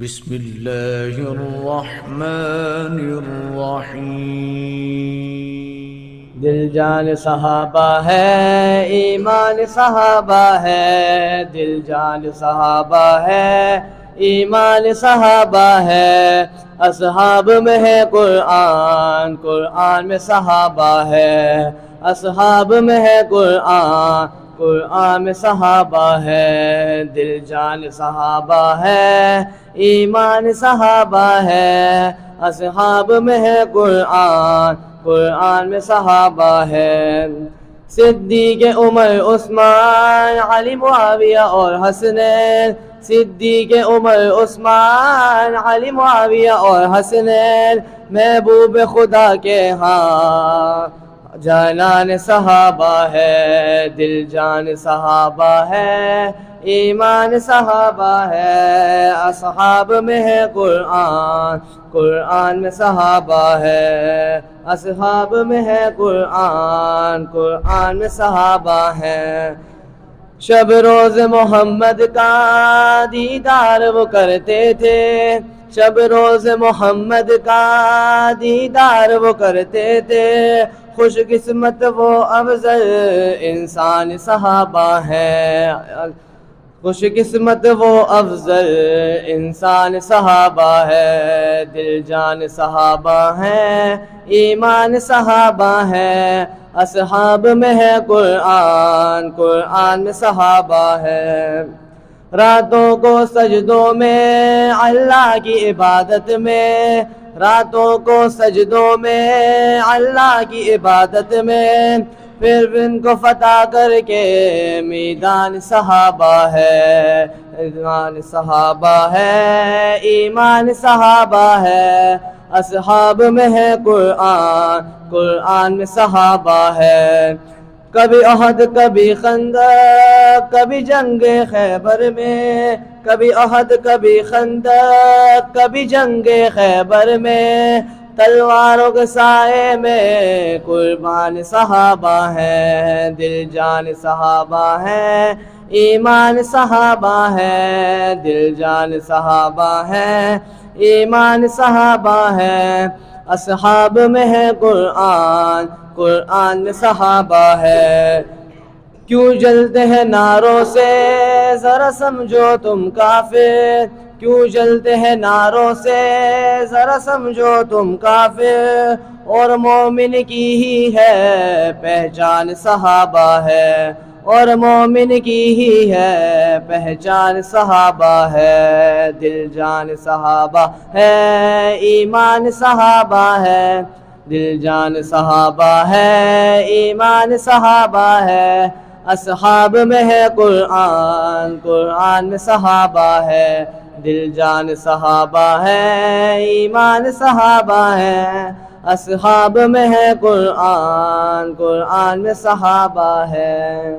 بسم اللہ الرحمن الرحیم۔ دل جان صحابہ ہے، ایمان صحابہ ہے، دل جان صحابہ ہے، ایمان صحابہ ہے۔ اصحاب میں ہے قرآن، قرآن میں صحابہ ہے۔ اصحاب میں ہے قرآن، قرآن میں صحابہ ہے۔ دل جان صحابہ ہے، ایمان صحابہ ہے۔ اصحاب میں ہے قرآن، قرآن میں صحابہ ہے۔ صدیق عمر عثمان علی معاویہ اور حسنین، صدیق عمر عثمان علی معاویہ اور حسنین، محبوب خدا کے ہاں جانان صحابہ ہے۔ دل جان صحابہ ہے، ایمان صحابہ ہے۔ اصحاب میں ہے قرآن، قرآن میں صحابہ ہے۔ اصحاب میں ہے قرآن، قرآن میں صحابہ ہے۔ شب روز محمد کا دیدار وہ کرتے تھے، شب روز محمد کا دیدار وہ کرتے تھے۔ خوش قسمت وہ افضل انسان صحابہ ہے، خوش قسمت وہ افضل انسان صحابہ ہے۔ دل جان صحابہ ہے، ایمان صحابہ ہے۔ اصحاب میں ہے قرآن، قرآن میں صحابہ ہے۔ راتوں کو سجدوں میں اللہ کی عبادت میں، راتوں کو سجدوں میں اللہ کی عبادت میں، پھر ان کو فتح کر کے میدان صحابہ ہے۔ ایمان صحابہ ہے، ایمان صحابہ ہے۔ اصحاب میں ہے قرآن، قرآن میں صحابہ ہے۔ کبھی احد کبھی خندق، کبھی جنگ خیبر میں، کبھی احد کبھی خندق، کبھی جنگ خیبر میں، تلواروں کے سائے میں قربان صحابہ ہیں۔ دل جان صحابہ ہے، ایمان صحابہ ہے۔ دل جان صحابہ ہے، ایمان صحابہ ہے۔ اصحاب میں ہے قرآن، قرآن میں صحابہ ہے۔ کیوں جلتے ہیں ناروں سے ذرا سمجھو تم کافر، کیوں جلتے ہیں ناروں سے ذرا سمجھو تم کافر، اور مومن کی ہی ہے پہچان صحابہ ہے، اور مومن کی ہی ہے پہچان صحابہ ہے۔ دل جان صحابہ ہے، ایمان صحابہ ہے۔ دل جان صحابہ ہے، ایمان صحابہ ہے۔ اصحاب میں ہے قرآن، قرآن میں صحابہ ہے۔ دل جان صحابہ ہے، ایمان صحابہ ہے۔ اصحاب میں ہے قرآن، قرآن میں صحابہ ہے۔